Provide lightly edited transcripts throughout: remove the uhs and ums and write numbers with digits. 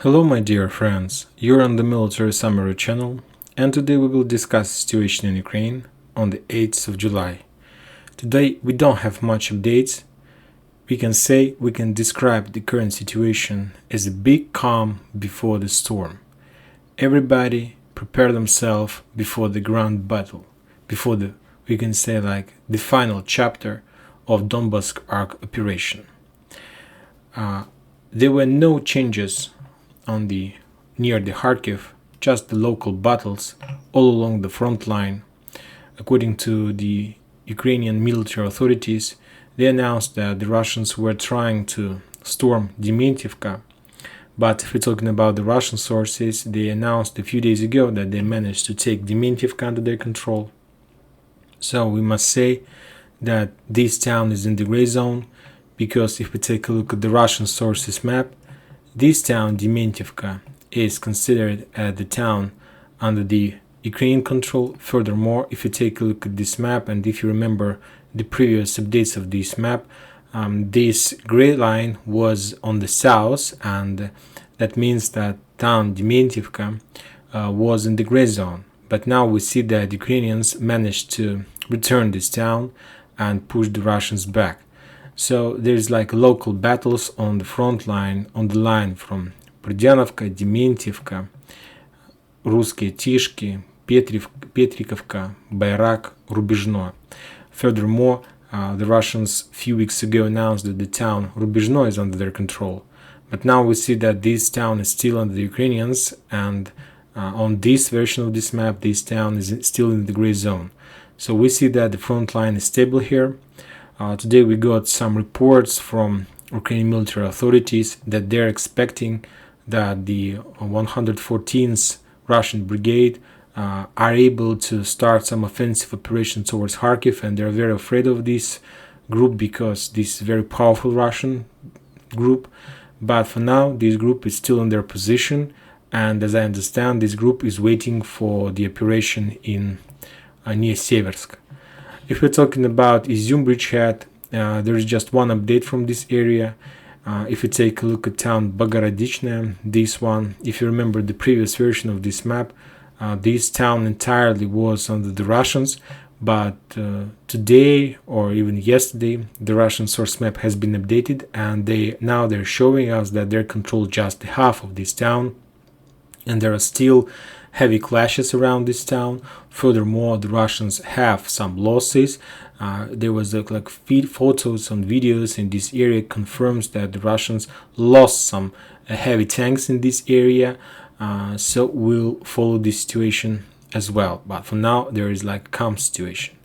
Hello my dear friends, you're on the Military Summary channel, and today we will discuss the situation in Ukraine on the 8th of July. Today we don't have much updates. We can describe the current situation as a big calm before the storm. Everybody prepare themselves before the grand battle, before the final chapter of Donbas Arc operation. There were no changes near the Kharkiv, just the local battles all along the front line. According to the Ukrainian military authorities, they announced that the Russians were trying to storm Dementievka, but if we're talking about the Russian sources, they announced a few days ago that they managed to take Dementievka under their control. So we must say that this town is in the gray zone, because if we take a look at the Russian sources map, this town, Dementievka, is considered the town under the Ukrainian control. Furthermore, if you take a look at this map, and if you remember the previous updates of this map, this gray line was on the south, and that means that town Dementievka was in the gray zone. But now we see that the Ukrainians managed to return this town and push the Russians back. So there's like local battles on the front line, on the line from Berdyanovka, Dementievka, Russkie Tishki, Petrikovka, Bayrak, Rubizhno. Furthermore, the Russians a few weeks ago announced that the town Rubizhno is under their control. But now we see that this town is still under the Ukrainians, and on this version of this map, this town is still in the gray zone. So we see that the front line is stable here. Today we got some reports from Ukrainian military authorities that they're expecting that the 114th Russian brigade are able to start some offensive operation towards Kharkiv, and they're very afraid of this group because this is a very powerful Russian group. But for now, this group is still in their position, and as I understand, this group is waiting for the operation in near Seversk. If we're talking about Izum bridgehead, there is just one update from this area. If you take a look at town Bogorodichne, this one, if you remember the previous version of this map, this town entirely was under the Russians, but today or even yesterday, the Russian source map has been updated, and they're showing us that they control just half of this town, and there are still heavy clashes around this town. Furthermore, the Russians have some losses. There was feed photos and videos in this area confirms that the Russians lost some heavy tanks in this area. So we'll follow this situation as well. But for now, there is a calm situation.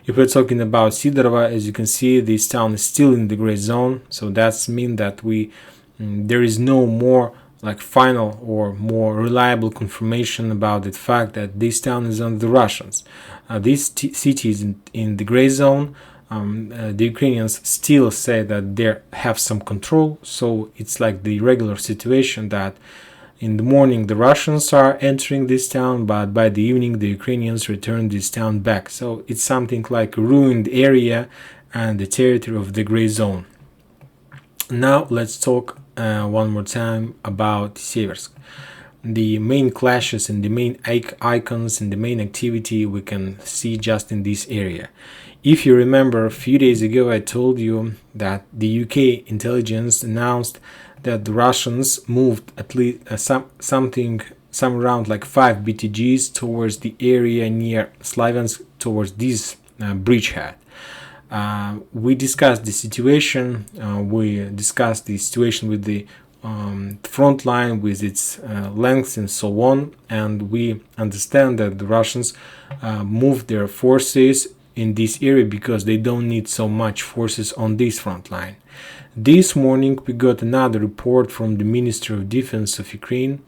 If we're talking about Sidorova, as you can see, this town is still in the gray zone. So that's mean that there is no more final or more reliable confirmation about the fact that this town is under the Russians. This city is in the gray zone. The Ukrainians still say that they have some control, so it's like the regular situation that in the morning the Russians are entering this town, but by the evening the Ukrainians return this town back. So it's something like a ruined area and the territory of the gray zone. Now let's talk one more time about Seversk. The main clashes and the main icons and the main activity we can see just in this area. If you remember, a few days ago I told you that the UK intelligence announced that the Russians moved at least some around 5 BTGs towards the area near Slavyansk, towards this bridgehead. We discussed the situation. We discussed the situation with the front line, with its length and so on, and we understand that the Russians moved their forces in this area because they don't need so much forces on this front line. This morning we got another report from the Ministry of Defense of Ukraine,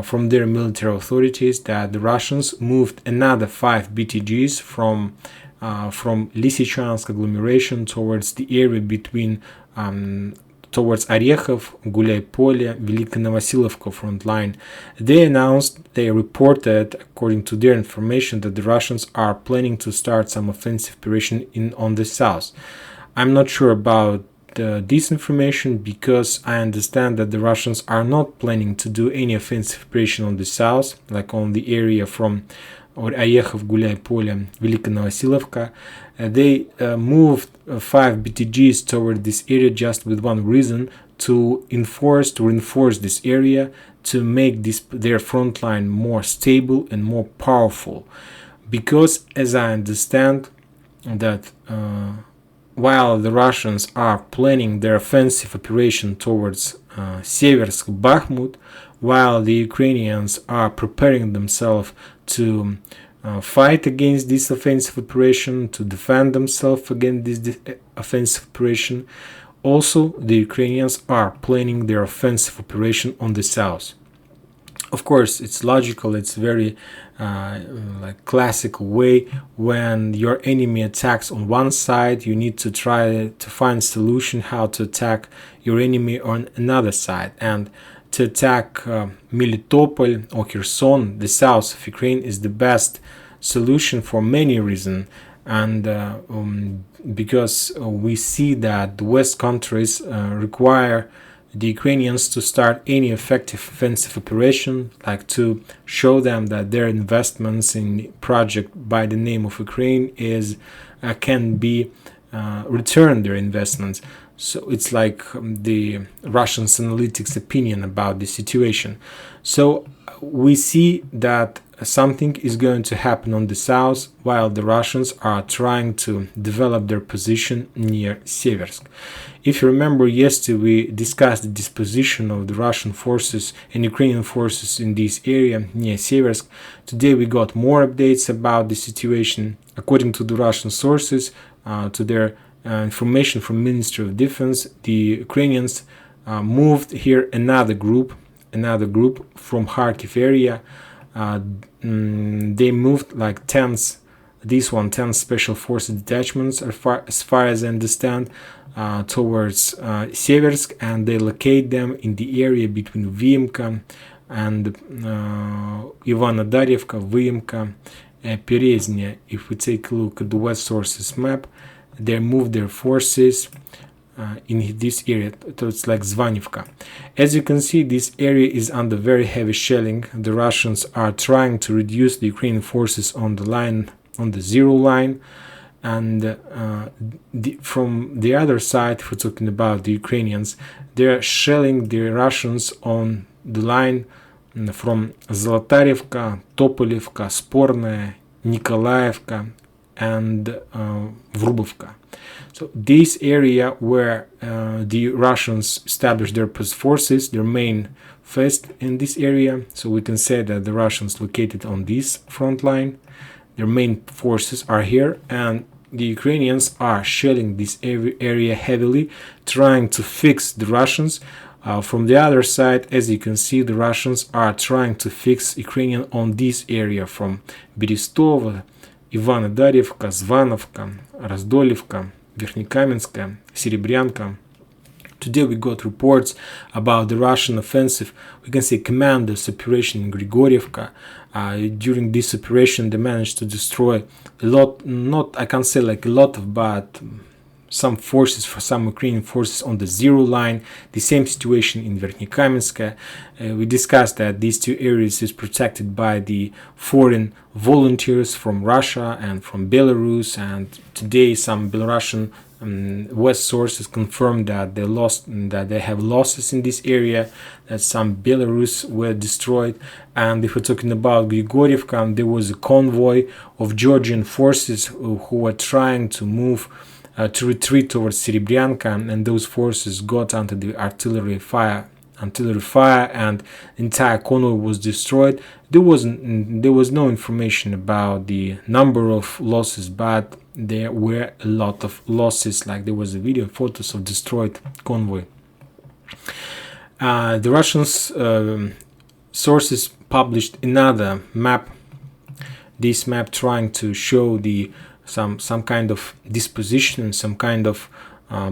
from their military authorities, that the Russians moved another 5 BTGs from Lysychansk agglomeration towards the area between towards Orekhov, Gulyai-Polye, Velikonovasilovka front line. They reported, according to their information, that the Russians are planning to start some offensive operation on the south. I'm not sure about this information because I understand that the Russians are not planning to do any offensive operation on the south, like on the area from Орехов, Гуляй-Поле, Великая Новосиловка. They moved 5 BTGs toward this area just with one reason: to reinforce this area, to make their front line more stable and more powerful. Because, as I understand, that while the Russians are planning their offensive operation towards Seversk, Bakhmut, while the Ukrainians are preparing themselves to fight against this offensive operation, to defend themselves against this offensive operation, also the Ukrainians are planning their offensive operation on the south. Of course, it's logical, it's very classical way. When your enemy attacks on one side, you need to try to find solution how to attack your enemy on another side. And to attack Melitopol or Kherson, the south of Ukraine, is the best solution for many reasons. And because we see that the West countries require the Ukrainians to start any effective offensive operation, like to show them that their investments in project by the name of Ukraine can be return their investments. So it's like the Russian analytics opinion about the situation. So we see that something is going to happen on the south while the Russians are trying to develop their position near Seversk. If you remember, yesterday we discussed the disposition of the Russian forces and Ukrainian forces in this area near Seversk. Today we got more updates about the situation. According to the Russian sources, to their information from Ministry of Defense, the Ukrainians moved here another group from Kharkiv area. They moved like 10 special forces detachments, as far as I understand, towards Seversk, and they locate them in the area between Vyimka and Ivanodarivka, Vyimka, Perezhny. If we take a look at the West sources map, they moved their forces in this area, so it's like Zvanivka. As you can see, this area is under very heavy shelling. The Russians are trying to reduce the Ukrainian forces on the zero line, and from the other side, if we're talking about the Ukrainians, they're shelling the Russians on the line from Zolotarivka, Topolivka, Sporная, Nikolaevka, and Vrubovka. So this area where the Russians established their forces, their main first in this area, so we can say that the Russians located on this front line, their main forces are here, and the Ukrainians are shelling this area heavily, trying to fix the Russians. From the other side, as you can see, the Russians are trying to fix Ukrainian on this area from Berestov, Ivanodarivka, Zvanovka, Razdolivka, Verkhnekamenskaya, Serebryanka. Today we got reports about the Russian offensive, we can say commandos operation in Grigorievka. During this operation they managed to destroy a lot, I can't say like a lot of, but some forces, for some Ukrainian forces on the zero line. The same situation in Verkhnekamenskaya. We discussed that these two areas is protected by the foreign volunteers from Russia and from Belarus, and today some Belarusian West sources confirmed that they have losses in this area, that some Belarus were destroyed. And if we're talking about Grigorievka, there was a convoy of Georgian forces who were trying to move to retreat towards Serebryanka, and those forces got under the artillery fire, and entire convoy was destroyed. There was no information about the number of losses, but there were a lot of losses. Like there was a video, photos of destroyed convoy. The Russian sources published another map. This map trying to show some kind of disposition, some kind of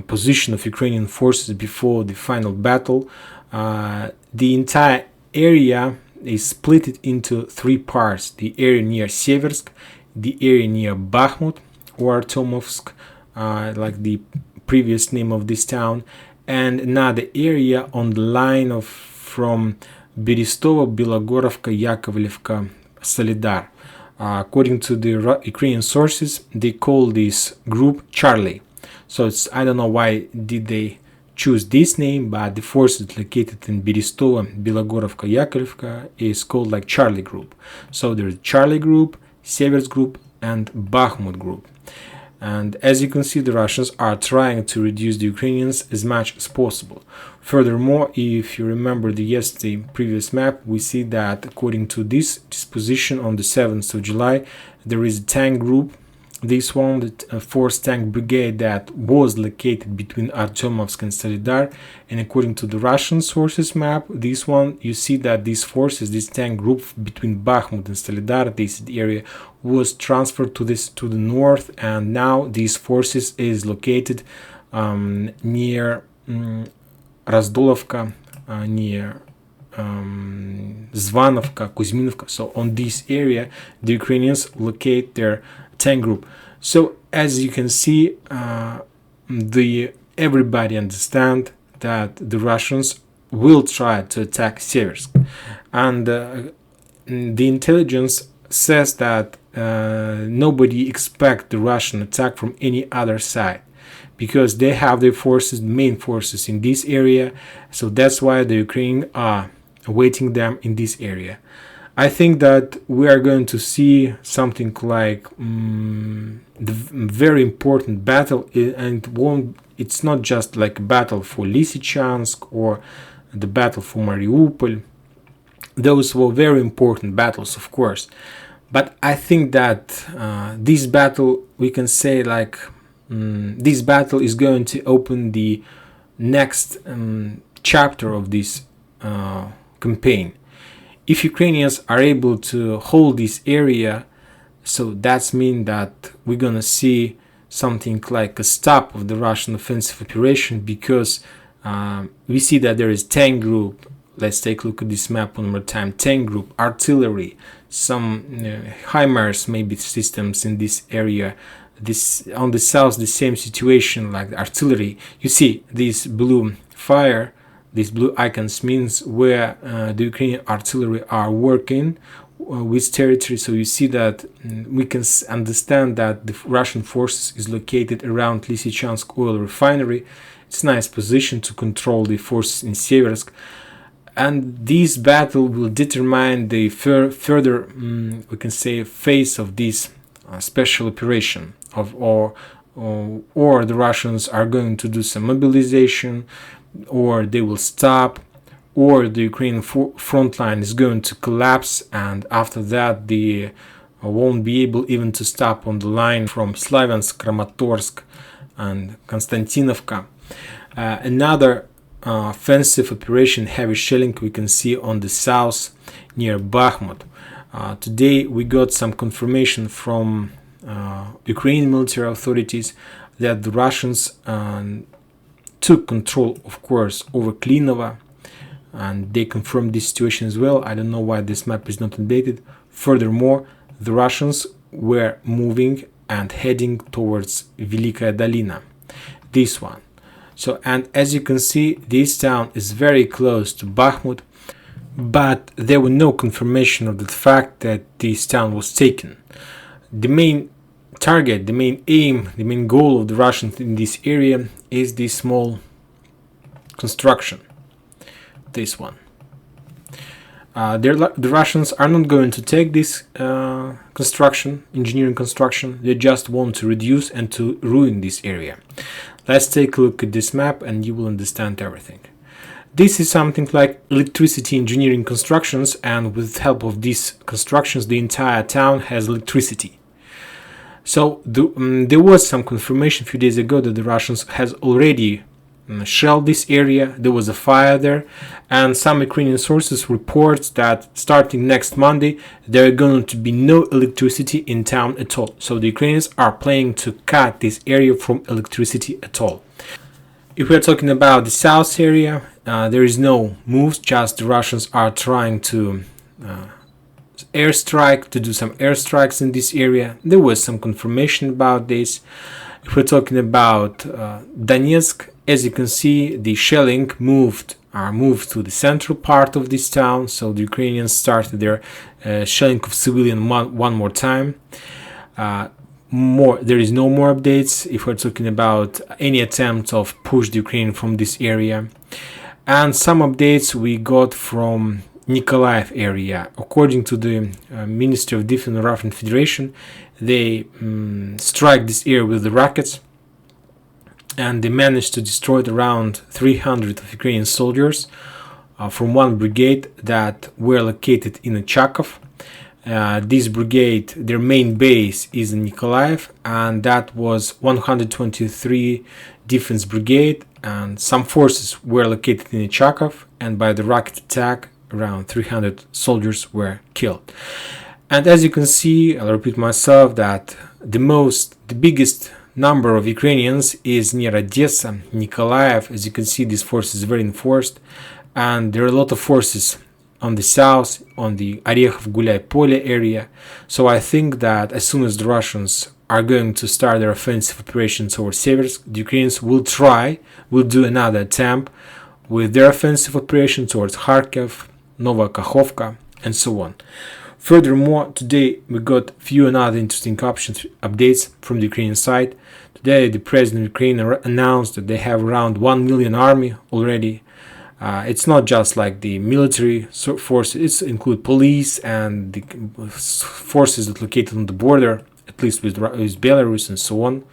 position of Ukrainian forces before the final battle. The entire area is split into three parts: the area near Seversk, the area near Bakhmut or Artemovsk, like the previous name of this town, and another area on the line of from Berestovo, Belogorovka, Yakovlevka, Solidar. According to the Ukrainian sources, they call this group Charlie. So I don't know why did they choose this name, but the forces located in Berestovo, Belogorovka, Yakovlevka is called like Charlie group. So there's Charlie group, Severs group, and Bakhmut group. And as you can see, the Russians are trying to reduce the Ukrainians as much as possible. Furthermore, if you remember the yesterday previous map, we see that according to this disposition on the 7th of July, there is a tank group, this one, the 4th Tank Brigade, that was located between Artyomovsk and Solidar. And according to the Russian sources map, this one, you see that these forces, this tank group between Bakhmut and Solidar, this area, was transferred to the north, and now these forces is located near Razdolovka, near Zvanovka, Kuzminovka. So on this area, the Ukrainians locate their tank group. So as you can see, everybody understand that the Russians will try to attack Seversk, and the intelligence says that nobody expect the Russian attack from any other side, because they have their forces, main forces in this area. So that's why the Ukrainians are awaiting them in this area. I think that we are going to see something like the very important battle, and it's not just like a battle for Lysychansk or the battle for Mariupol. Those were very important battles, of course. But I think that this battle, we can say like this battle is going to open the next chapter of this campaign. If Ukrainians are able to hold this area, so that's mean that we're gonna see something like a stop of the Russian offensive operation, because we see that there is tank group. Let's take a look at this map one more time. Tank group, artillery, some HIMARS maybe systems in this area. This on the south, the same situation like the artillery. You see this blue fire. These blue icons means where the Ukrainian artillery are working with territory. So you see that we can understand that the Russian forces is located around Lysychansk oil refinery. It's a nice position to control the forces in Seversk. And this battle will determine the further, we can say, phase of this special operation, or the Russians are going to do some mobilization, or they will stop, or the Ukrainian front line is going to collapse, and after that they won't be able even to stop on the line from Slavyansk, Kramatorsk, and Konstantinovka. Another offensive operation, heavy shelling, we can see on the south near Bakhmut. Today we got some confirmation from Ukrainian military authorities that the Russians took control, of course, over Klinovo, and they confirmed this situation as well. I don't know why this map is not updated. Furthermore, the Russians were moving and heading towards Velikaya Dolina, this one. So, and as you can see, this town is very close to Bakhmut, but there was no confirmation of the fact that this town was taken. The main target, the main aim, the main goal of the Russians in this area is this small construction, this one. The Russians are not going to take this construction, engineering construction. They just want to reduce and to ruin this area. Let's take a look at this map and you will understand everything. This is something like electricity engineering constructions, and with help of these constructions the entire town has electricity. So there was some confirmation a few days ago that the Russians has already shelled this area. There was a fire there, and some Ukrainian sources report that starting next Monday there are going to be no electricity in town at all. So the Ukrainians are planning to cut this area from electricity at all. If we are talking about the south area, there is no moves, just the Russians are trying to do some airstrikes in this area. There was some confirmation about this. If we're talking about Donetsk, as you can see, the shelling moved to the central part of this town, so the Ukrainians started their shelling of civilian one more time. There is no more updates if we're talking about any attempt of push the Ukraine from this area. And some updates we got from Nikolaev area. According to the Ministry of Defense of Russian Federation, they strike this area with the rockets, and they managed to destroy around 300 of Ukrainian soldiers from one brigade that were located in Achakov. This brigade, their main base is in Nikolaev, and that was 123 Defense Brigade, and some forces were located in Achakov, and by the rocket attack around 300 soldiers were killed. And as you can see, I'll repeat myself, that the biggest number of Ukrainians is near Odessa, Nikolaev. As you can see, this force is very enforced, and there are a lot of forces on the south, on the Orekhov Gulay Pole area. So I think that as soon as the Russians are going to start their offensive operations over Seversk, the Ukrainians will do another attempt with their offensive operation towards Kharkiv, Nova Kakhovka, and so on. Furthermore, today we got few another interesting updates from the Ukrainian side. Today, the president of Ukraine announced that they have around 1 million army already. It's not just like the military forces; it includes police and the forces that are located on the border, at least with Belarus and so on.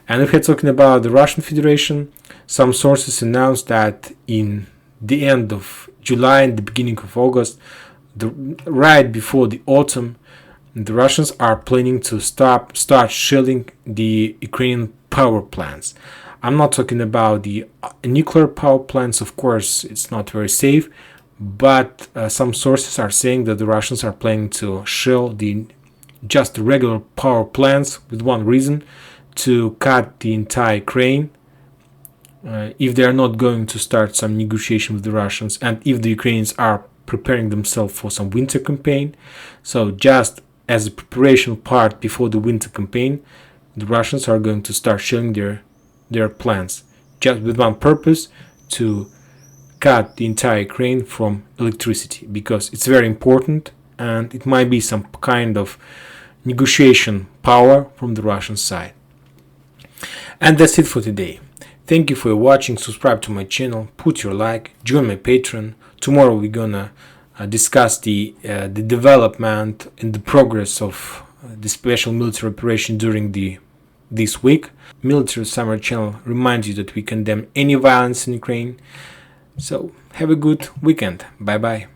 And if we're talking about the Russian Federation, some sources announced that in the end of July and the beginning of August, right before the autumn, the Russians are planning to start shelling the Ukrainian power plants. I'm not talking about the nuclear power plants, of course, it's not very safe, but some sources are saying that the Russians are planning to shell just the regular power plants with one reason: to cut the entire Ukraine. If they are not going to start some negotiation with the Russians, and if the Ukrainians are preparing themselves for some winter campaign, so just as a preparation part before the winter campaign, the Russians are going to start shelling their plants, just with one purpose: to cut the entire Ukraine from electricity, because it's very important and it might be some kind of negotiation power from the Russian side. And that's it for today. Thank you for watching. Subscribe to my channel, put your like, join my Patreon. Tomorrow we're gonna discuss the development and the progress of the special military operation during this week. Military Summer Channel reminds you that we condemn any violence in Ukraine. So have a good weekend. Bye bye.